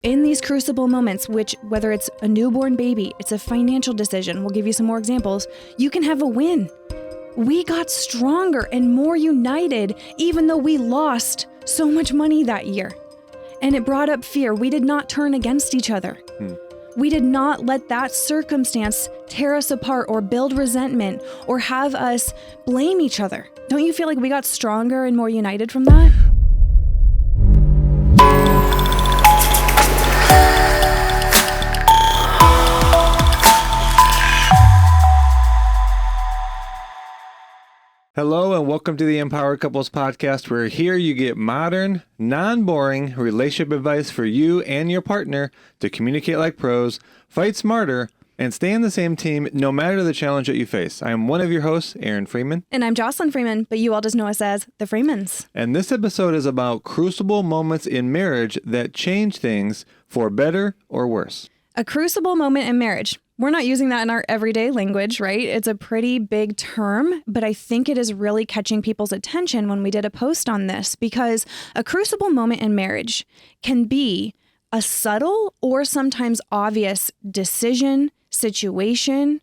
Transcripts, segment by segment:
In these crucible moments, which whether it's a newborn baby, it's a financial decision, we'll give you some more examples, you can have a win. We got stronger and more united, even though we lost so much money that year. And it brought up fear. We did not turn against each other. We did not let that circumstance tear us apart or build resentment or have us blame each other. Don't you feel like we got stronger and more united from that? Hello and welcome to the Empowered Couples Podcast, where here you get modern, non-boring relationship advice for you and your partner to communicate like pros, fight smarter, and stay on the same team no matter the challenge that you face. I am one of your hosts, Aaron Freeman. And I'm Jocelyn Freeman, but you all just know us as the Freemans. And this episode is about crucible moments in marriage that change things for better or worse. A crucible moment in marriage. We're not using that in our everyday language, right? It's a pretty big term, but I think it is really catching people's attention when we did a post on this, because a crucible moment in marriage can be a subtle or sometimes obvious decision, situation,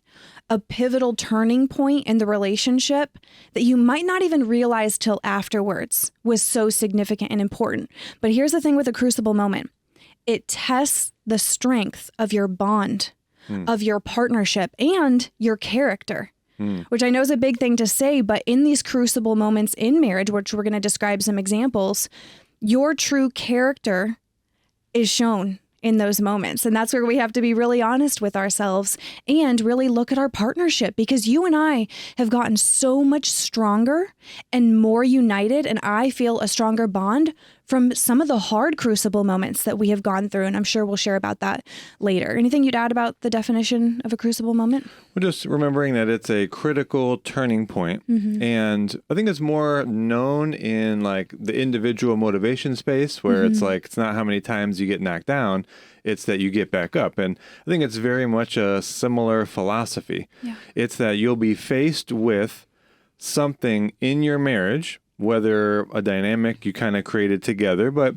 a pivotal turning point in the relationship that you might not even realize till afterwards was so significant and important. But here's the thing with a crucible moment. It tests the strength of your bond, of your partnership, and your character, which I know is a big thing to say, but in these crucible moments in marriage, which we're going to describe some examples, your true character is shown in those moments. And that's where we have to be really honest with ourselves and really look at our partnership, because you and I have gotten so much stronger and more united, and I feel a stronger bond from some of the hard crucible moments that we have gone through. And I'm sure we'll share about that later. Anything you'd add about the definition of a crucible moment? Well, just remembering that it's a critical turning point. And I think it's more known in like the individual motivation space, where it's like, it's not how many times you get knocked down, it's that you get back up. And I think it's very much a similar philosophy. Yeah. It's that you'll be faced with something in your marriage, whether a dynamic you kind of created together, but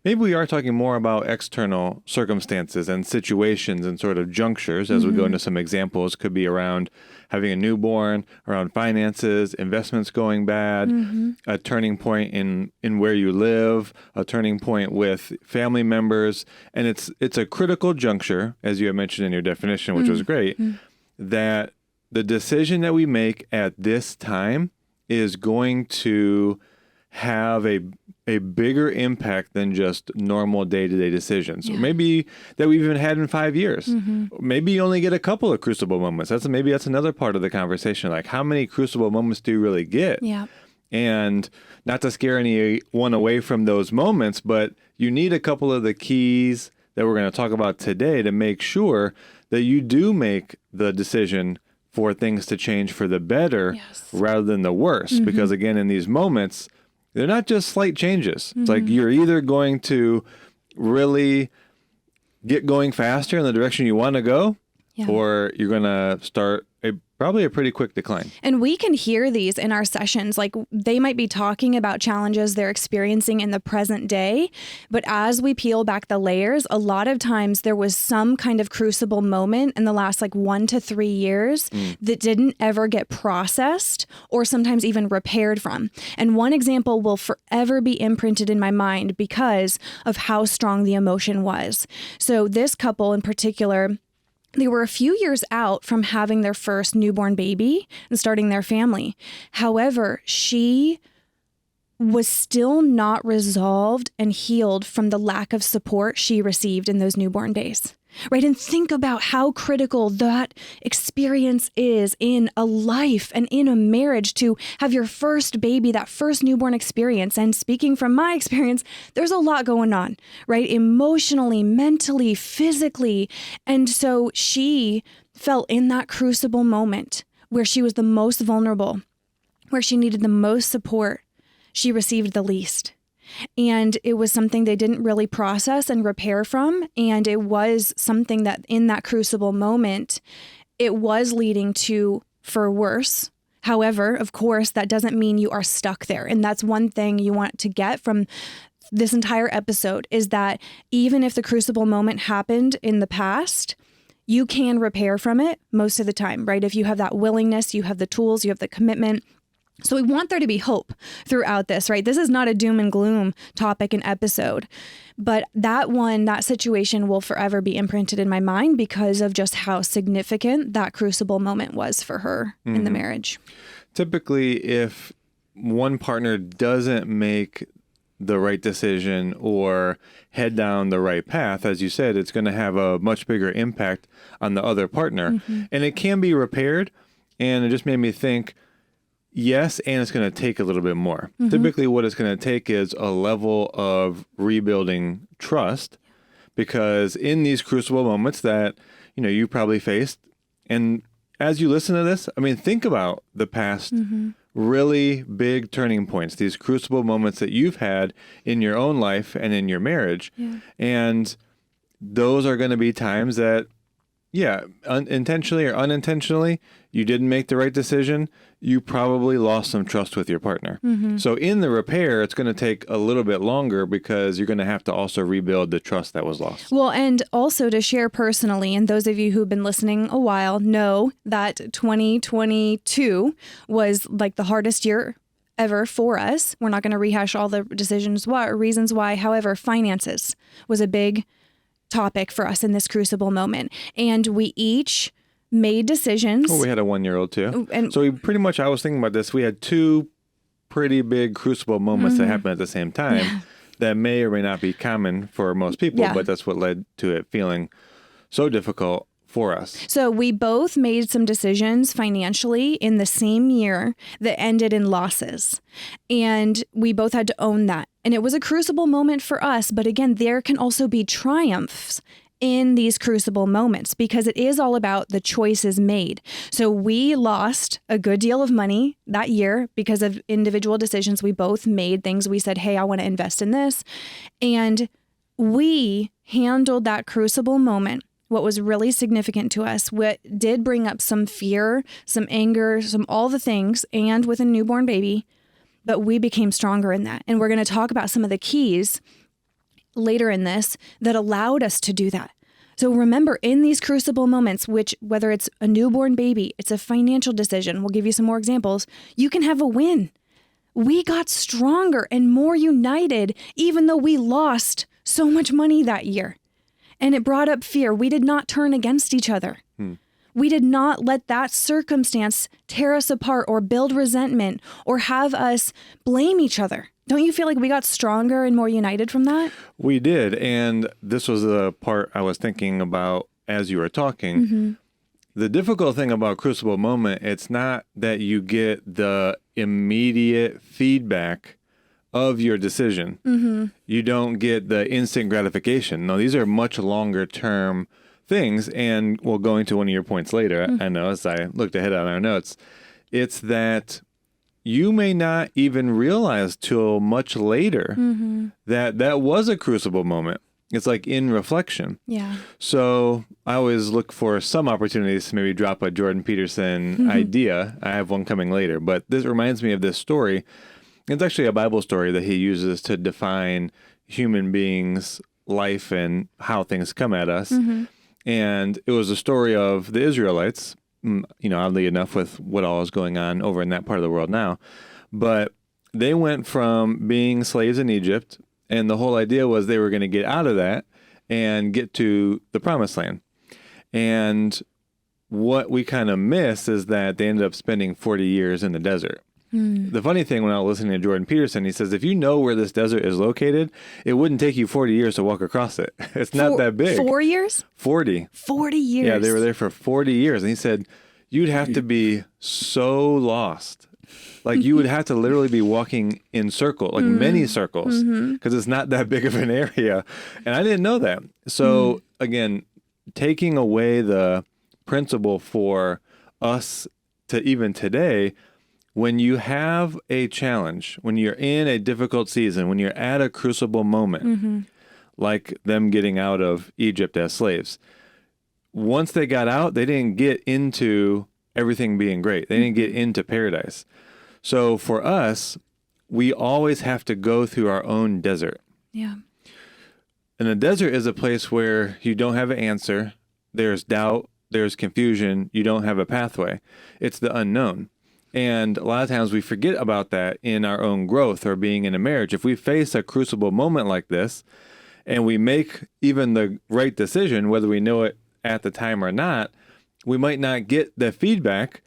maybe we are talking more about external circumstances and situations and sort of junctures as we go into some examples. Could be around having a newborn, around finances, investments going bad, a turning point in where you live, a turning point with family members. And it's a critical juncture, as you had mentioned in your definition, which was great, that the decision that we make at this time is going to have a bigger impact than just normal day-to-day decisions. Or maybe that we've even had in 5 years. Maybe you only get a couple of crucible moments. Maybe that's another part of the conversation. Like, how many crucible moments do you really get? Yeah. And not to scare anyone away from those moments, but you need a couple of the keys that we're going to talk about today to make sure that you do make the decision for things to change for the better rather than the worse. Because again, in these moments, they're not just slight changes. It's like you're either going to really get going faster in the direction you want to go, or you're going to start probably a pretty quick decline. And we can hear these in our sessions. Like, they might be talking about challenges they're experiencing in the present day, but as we peel back the layers, a lot of times there was some kind of crucible moment in the last 1 to 3 years that didn't ever get processed or sometimes even repaired from. And one example will forever be imprinted in my mind because of how strong the emotion was. So this couple in particular, they were a few years out from having their first newborn baby and starting their family. However, she was still not resolved and healed from the lack of support she received in those newborn days. Right? And think about how critical that experience is in a life and in a marriage, to have your first baby, that first newborn experience. And speaking from my experience, there's a lot going on, right? Emotionally, mentally, physically. And so she felt in that crucible moment where she was the most vulnerable, where she needed the most support, she received the least. And it was something they didn't really process and repair from. And it was something that in that crucible moment, it was leading to for worse. However, of course, that doesn't mean you are stuck there. And that's one thing you want to get from this entire episode is that even if the crucible moment happened in the past, you can repair from it most of the time, right? If you have that willingness, you have the tools, you have the commitment. So we want there to be hope throughout this, right? This is not a doom and gloom topic and episode, but that situation will forever be imprinted in my mind because of just how significant that crucible moment was for her in the marriage. Typically, if one partner doesn't make the right decision or head down the right path, as you said, it's going to have a much bigger impact on the other partner. And it can be repaired. And it just made me think, yes, and it's going to take a little bit more. Typically, what it's going to take is a level of rebuilding trust, because in these crucible moments that, you probably faced, and as you listen to this, I mean, think about the past really big turning points, these crucible moments that you've had in your own life and in your marriage. And those are going to be times that, intentionally or unintentionally, you didn't make the right decision. You probably lost some trust with your partner. So in the repair, it's going to take a little bit longer because you're going to have to also rebuild the trust that was lost. Well, and also to share personally, and those of you who've been listening a while know that 2022 was like the hardest year ever for us. We're not going to rehash all the reasons why. However, finances was a big topic for us in this crucible moment. And we each made decisions. Well, we had a 1-year-old too. And so I was thinking about this. We had two pretty big crucible moments that happened at the same time that may or may not be common for most people, but that's what led to it feeling so difficult for us. So we both made some decisions financially in the same year that ended in losses. And we both had to own that. And it was a crucible moment for us. But again, there can also be triumphs in these crucible moments because it is all about the choices made. So we lost a good deal of money that year because of individual decisions we both made, things we said, hey, I want to invest in this. And we handled that crucible moment. What was really significant to us, what did bring up some fear, some anger, all the things, and with a newborn baby, but we became stronger in that. And we're going to talk about some of the keys later in this that allowed us to do that. So remember, in these crucible moments, which whether it's a newborn baby, it's a financial decision, we'll give you some more examples, you can have a win. We got stronger and more united, even though we lost so much money that year. And it brought up fear. We did not turn against each other. We did not let that circumstance tear us apart or build resentment or have us blame each other. Don't you feel like we got stronger and more united from that? We did. And this was the part I was thinking about as you were talking. The difficult thing about crucible moment, it's not that you get the immediate feedback of your decision. You don't get the instant gratification. No, these are much longer term things. And we'll go into one of your points later. I know as I looked ahead on our notes, it's that you may not even realize till much later that was a crucible moment. It's like in reflection. So I always look for some opportunities to maybe drop a Jordan Peterson idea. I have one coming later, but this reminds me of this story. It's actually a Bible story that he uses to define human beings' life and how things come at us. And it was a story of the Israelites, oddly enough, with what all is going on over in that part of the world now. But they went from being slaves in Egypt, and the whole idea was they were going to get out of that and get to the promised land. And what we kind of miss is that they ended up spending 40 years in the desert. The funny thing when I was listening to Jordan Peterson, he says, if you know where this desert is located, it wouldn't take you 40 years to walk across it. It's not that big. 4 years? 40. 40 years. Yeah, they were there for 40 years. And he said, you'd have to be so lost. Like you would have to literally be walking in circles, like many circles, because it's not that big of an area. And I didn't know that. So again, taking away the principle for us to even today, when you have a challenge, when you're in a difficult season, when you're at a crucible moment, like them getting out of Egypt as slaves, once they got out, they didn't get into everything being great. They didn't get into paradise. So for us, we always have to go through our own desert. Yeah. And the desert is a place where you don't have an answer. There's doubt. There's confusion. You don't have a pathway. It's the unknown. And a lot of times we forget about that in our own growth or being in a marriage. If we face a crucible moment like this and we make even the right decision, whether we know it at the time or not, we might not get the feedback.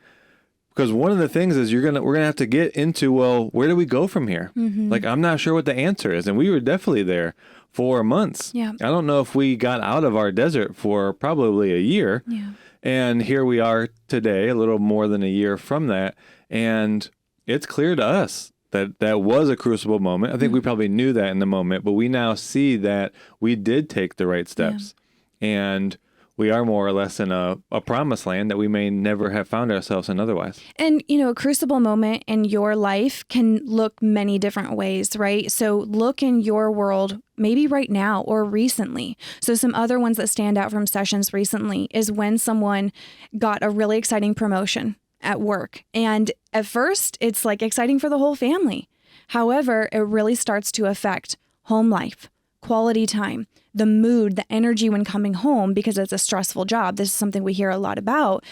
Because one of the things is we're gonna have to get into, well, where do we go from here? Like, I'm not sure what the answer is. And we were definitely there for months. Yeah. I don't know if we got out of our desert for probably a year. Yeah. And here we are today, a little more than a year from that. And it's clear to us that that was a crucible moment. I think we probably knew that in the moment, but we now see that we did take the right steps. And we are more or less in a promised land that we may never have found ourselves in otherwise. And, you know, a crucible moment in your life can look many different ways, right? So look in your world, maybe right now or recently. So some other ones that stand out from sessions recently is when someone got a really exciting promotion at work. And at first, it's like exciting for the whole family. However, it really starts to affect home life, quality time, the mood, the energy when coming home, because it's a stressful job. This is something we hear a lot about.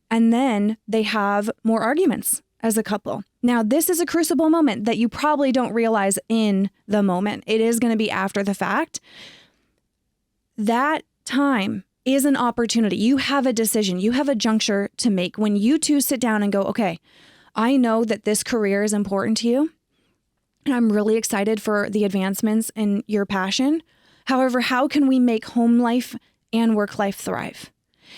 And then they have more arguments as a couple. Now, this is a crucible moment that you probably don't realize in the moment. It is going to be after the fact. That time is an opportunity. You have a decision. You have a juncture to make. When you two sit down and go, okay, I know that this career is important to you, and I'm really excited for the advancements in your passion. However, how can we make home life and work life thrive?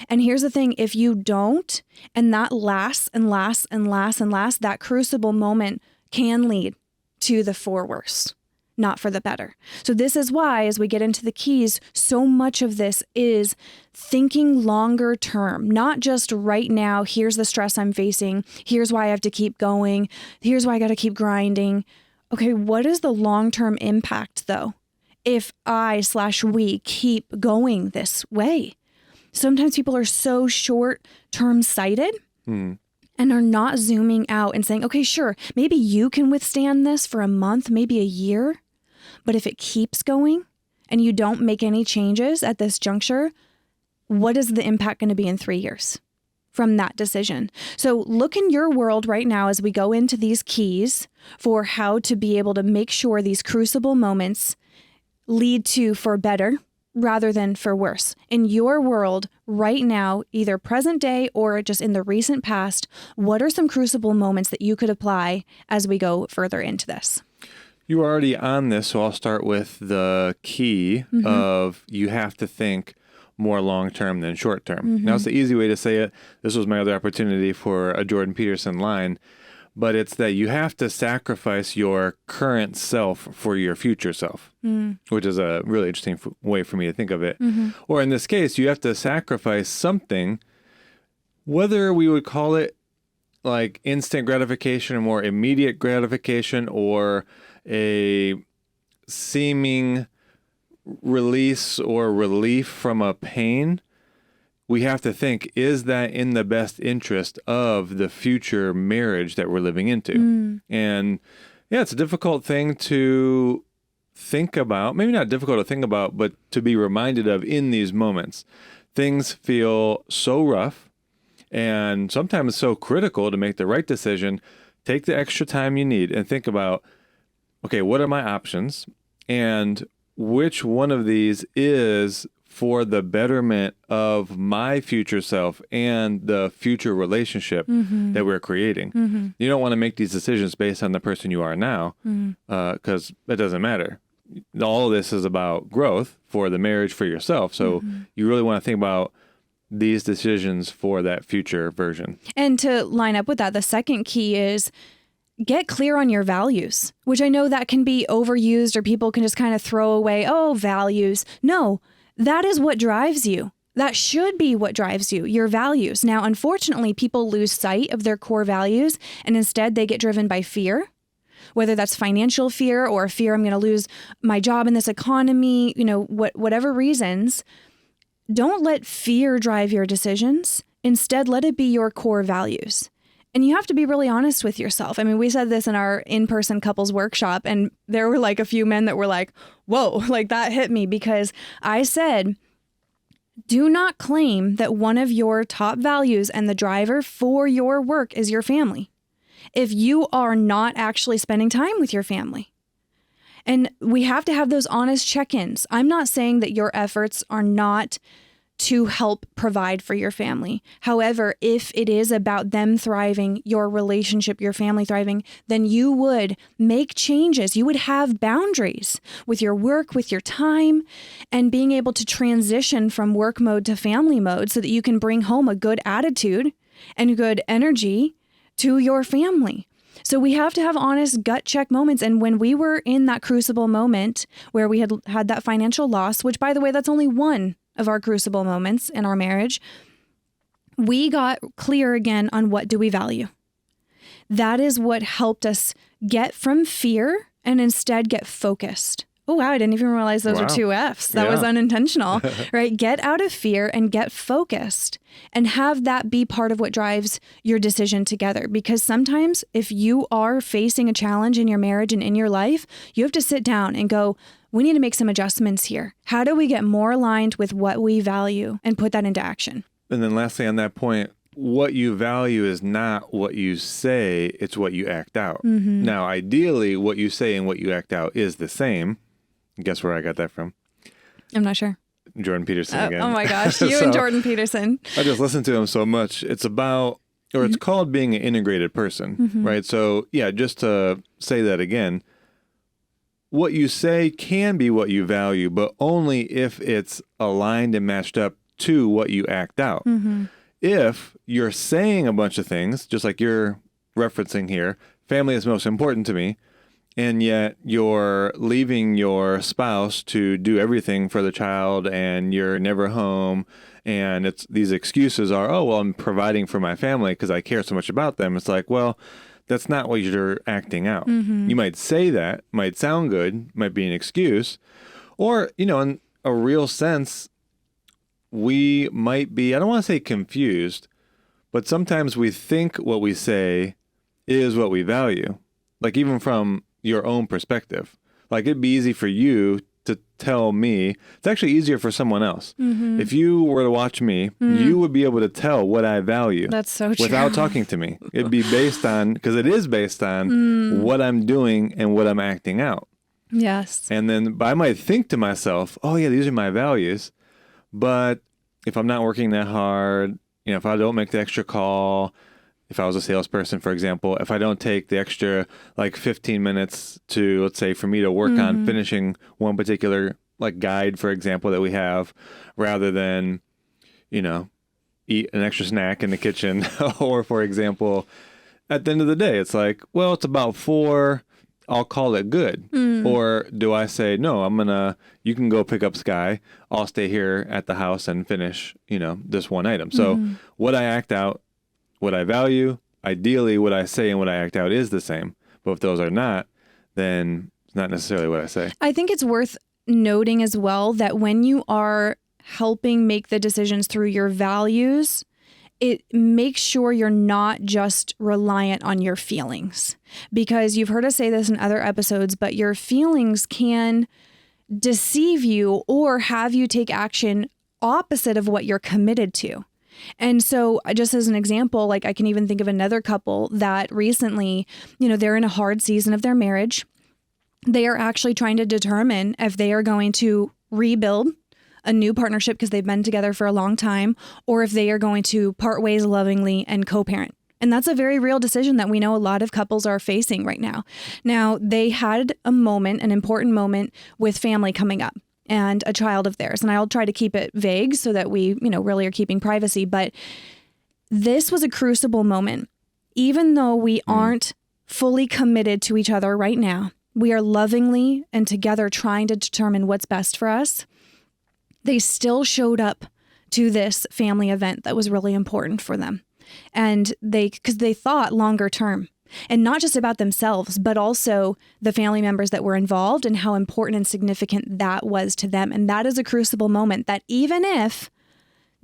And here's the thing, if you don't, and that lasts and lasts and lasts and lasts, that crucible moment can lead to the for worse, not for the better. So this is why, as we get into the keys, so much of this is thinking longer term, not just right now, here's the stress I'm facing, here's why I have to keep going, here's why I got to keep grinding. Okay, what is the long-term impact though? If we keep going this way. Sometimes people are so short-term sighted and are not zooming out and saying, okay, sure, maybe you can withstand this for a month, maybe a year. But if it keeps going and you don't make any changes at this juncture, what is the impact going to be in 3 years from that decision? So look in your world right now as we go into these keys for how to be able to make sure these crucible moments lead to for better rather than for worse. In your world right now, either present day or just in the recent past, what are some crucible moments that you could apply as we go further into this? You were already on this, so I'll start with the key of you have to think more long-term than short-term. Now, it's the easy way to say it. This was my other opportunity for a Jordan Peterson line. But it's that you have to sacrifice your current self for your future self, which is a really interesting way for me to think of it. Or in this case, you have to sacrifice something, whether we would call it like instant gratification or more immediate gratification or a seeming release or relief from a pain. We have to think, is that in the best interest of the future marriage that we're living into? And yeah, it's a difficult thing to think about. Maybe not difficult to think about, but to be reminded of in these moments. Things feel so rough and sometimes so critical to make the right decision. Take the extra time you need and think about, okay, what are my options? And which one of these is for the betterment of my future self and the future relationship that we're creating. You don't want to make these decisions based on the person you are now, because it doesn't matter. All of this is about growth for the marriage, for yourself. So you really want to think about these decisions for that future version. And to line up with that, the second key is get clear on your values, which I know that can be overused or people can just kind of throw away, oh, values. No. That is what drives you. That should be what drives you, your values. Now, unfortunately, people lose sight of their core values and instead they get driven by fear, whether that's financial fear or fear I'm going to lose my job in this economy, whatever reasons. Don't let fear drive your decisions. Instead, let it be your core values. And you have to be really honest with yourself. I mean, we said this in our in-person couples workshop, and there were like a few men that were like, whoa, like that hit me, because I said, do not claim that one of your top values and the driver for your work is your family if you are not actually spending time with your family. And we have to have those honest check-ins. I'm not saying that your efforts are not to help provide for your family. However, if it is about them thriving, your relationship, your family thriving, then you would make changes. You would have boundaries with your work, with your time, and being able to transition from work mode to family mode so that you can bring home a good attitude and good energy to your family. So we have to have honest gut check moments. And when we were in that crucible moment where we had that financial loss, which, by the way, that's only one of our crucible moments in our marriage, we got clear again on what do we value. That is what helped us get from fear and instead get focused. Oh, wow, I didn't even realize those were two Fs. That was unintentional, right? Get out of fear and get focused and have that be part of what drives your decision together. Because sometimes if you are facing a challenge in your marriage and in your life, you have to sit down and go, we need to make some adjustments here. How do we get more aligned with what we value and put that into action? And then lastly, on that point, what you value is not what you say, it's what you act out. Mm-hmm. Now, ideally, what you say and what you act out is the same. Guess where I got that from? I'm not sure. Jordan Peterson again. Oh my gosh, you and Jordan Peterson. I just listen to him so much. It's about, or it's called being an integrated person, right? So yeah, just to say that again, what you say can be what you value, but only if it's aligned and matched up to what you act out. Mm-hmm. If you're saying a bunch of things, just like you're referencing here, family is most important to me, and yet you're leaving your spouse to do everything for the child and you're never home, and it's these excuses are, oh, well, I'm providing for my family because I care so much about them. It's like, well, that's not what you're acting out. Mm-hmm. You might say that, might sound good, might be an excuse, or, you know, in a real sense, we might be, I don't want to say confused, but sometimes we think what we say is what we value. Like even from your own perspective, like it'd be easy for you to tell me, it's actually easier for someone else. Mm-hmm. If you were to watch me, you would be able to tell what I value. That's so true. Without talking to me. It'd be based on, because it is based on what I'm doing and what I'm acting out. Yes. And then I might think to myself, oh yeah, these are my values. But if I'm not working that hard, you know, if I don't make the extra call, if I was a salesperson, for example, if I don't take the extra like 15 minutes to, let's say, for me to work on finishing one particular like guide, for example, that we have, rather than, you know, eat an extra snack in the kitchen, or for example, at the end of the day, it's like, well, it's about 4, I'll call it good. Or do I say, no, you can go pick up Sky. I'll stay here at the house and finish, you know, this one item. So what I act out, what I value, ideally what I say and what I act out is the same. But if those are not, then it's not necessarily what I say. I think it's worth noting as well that when you are helping make the decisions through your values, it makes sure you're not just reliant on your feelings. Because you've heard us say this in other episodes, but your feelings can deceive you or have you take action opposite of what you're committed to. And so just as an example, like I can even think of another couple that recently, you know, they're in a hard season of their marriage. They are actually trying to determine if they are going to rebuild a new partnership because they've been together for a long time, or if they are going to part ways lovingly and co-parent. And that's a very real decision that we know a lot of couples are facing right now. Now, they had a moment, an important moment with family coming up and a child of theirs. And I'll try to keep it vague so that we, you know, really are keeping privacy. But this was a crucible moment. Even though we aren't fully committed to each other right now, we are lovingly and together trying to determine what's best for us. They still showed up to this family event that was really important for them. And because they thought longer term, and not just about themselves, but also the family members that were involved and how important and significant that was to them. And that is a crucible moment that even if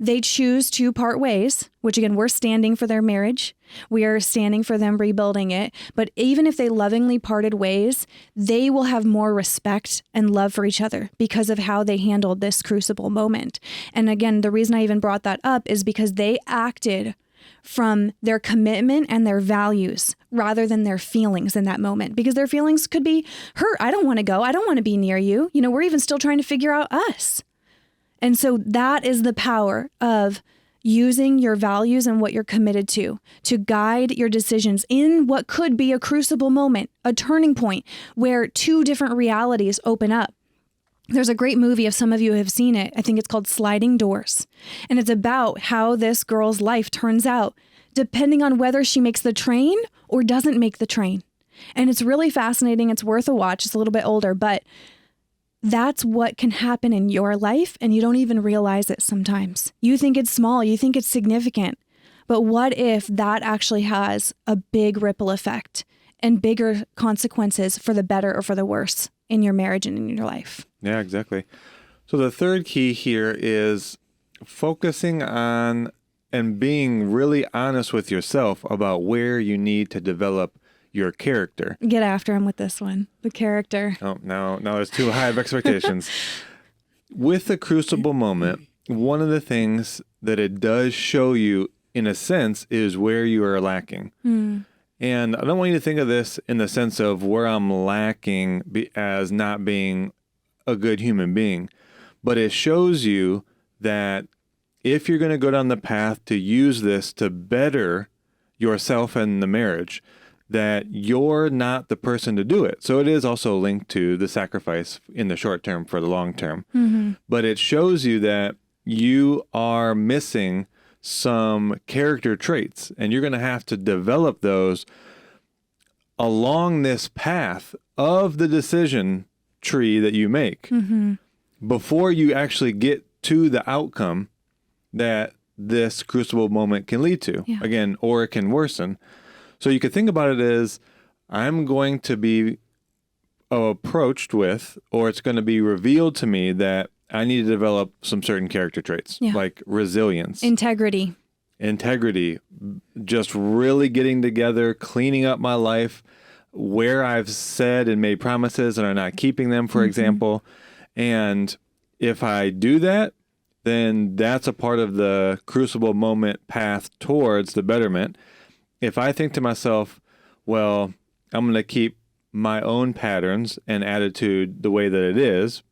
they choose to part ways, which again, we're standing for their marriage. We are standing for them rebuilding it. But even if they lovingly parted ways, they will have more respect and love for each other because of how they handled this crucible moment. And again, the reason I even brought that up is because they acted from their commitment and their values rather than their feelings in that moment, because their feelings could be hurt. I don't want to go. I don't want to be near you. We're even still trying to figure out us. And so that is the power of using your values and what you're committed to guide your decisions in what could be a crucible moment, a turning point where two different realities open up. There's a great movie, if some of you have seen it. I think it's called Sliding Doors. And it's about how this girl's life turns out depending on whether she makes the train or doesn't make the train. And it's really fascinating. It's worth a watch. It's a little bit older, but that's what can happen in your life, and you don't even realize it sometimes. You think it's small, you think it's significant, but what if that actually has a big ripple effect and bigger consequences for the better or for the worse in your marriage and in your life? Yeah, exactly. So the third key here is focusing on and being really honest with yourself about where you need to develop your character. Get after him with this one, the character. Oh, now there's too high of expectations. With the crucible moment, one of the things that it does show you, in a sense, is where you are lacking. And I don't want you to think of this in the sense of where I'm lacking as not being a good human being, but it shows you that if you're going to go down the path to use this to better yourself and the marriage, that you're not the person to do it. So it is also linked to the sacrifice in the short term for the long term. But it shows you that you are missing some character traits, and you're going to have to develop those along this path of the decision tree that you make before you actually get to the outcome that this crucible moment can lead to. Again, or it can worsen. So you could think about it as, I'm going to be approached with, or it's going to be revealed to me that I need to develop some certain character traits, like resilience, integrity, just really getting together, cleaning up my life, where I've said and made promises and are not keeping them, for example. And if I do that, then that's a part of the crucible moment path towards the betterment. If I think to myself, well, I'm going to keep my own patterns and attitude the way that it is,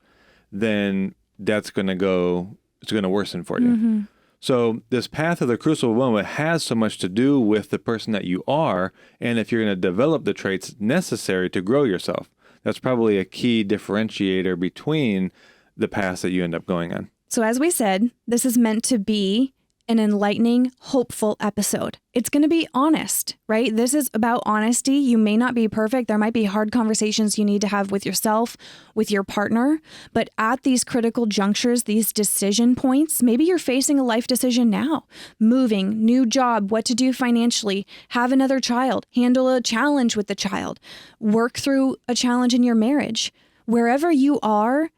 then that's going to it's going to worsen for you. So this path of the crucible moment has so much to do with the person that you are, and if you're going to develop the traits necessary to grow yourself. That's probably a key differentiator between the paths that you end up going on. So as we said, this is meant to be an enlightening, hopeful episode. It's going to be honest, right? This is about honesty. You may not be perfect. There might be hard conversations you need to have with yourself, with your partner. But at these critical junctures, these decision points, maybe you're facing a life decision now. Moving, new job, what to do financially, have another child, handle a challenge with the child, work through a challenge in your marriage. Wherever you are,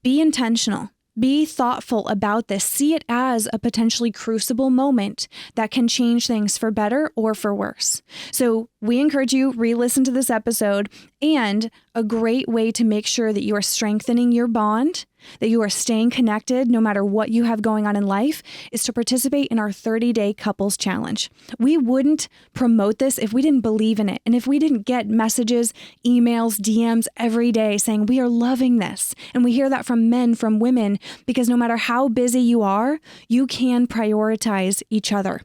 be intentional. Be thoughtful about this. See it as a potentially crucible moment that can change things for better or for worse. So we encourage you, re-listen to this episode, and a great way to make sure that you are strengthening your bond, that you are staying connected no matter what you have going on in life, is to participate in our 30-day couples challenge. We wouldn't promote this if we didn't believe in it. And if we didn't get messages, emails, DMs every day saying we are loving this. And we hear that from men, from women, because no matter how busy you are, you can prioritize each other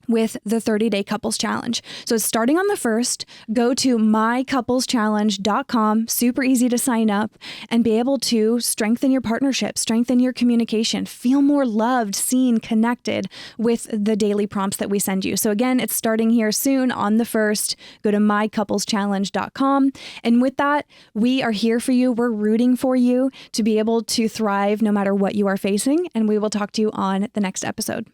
with the 30-day couples challenge. So it's starting on the 1st. Go to mycoupleschallenge.com. Super easy to sign up and be able to strengthen your partnership, strengthen your communication, feel more loved, seen, connected with the daily prompts that we send you. So again, it's starting here soon on the 1st. Go to mycoupleschallenge.com. And with that, we are here for you. We're rooting for you to be able to thrive no matter what you are facing. And we will talk to you on the next episode.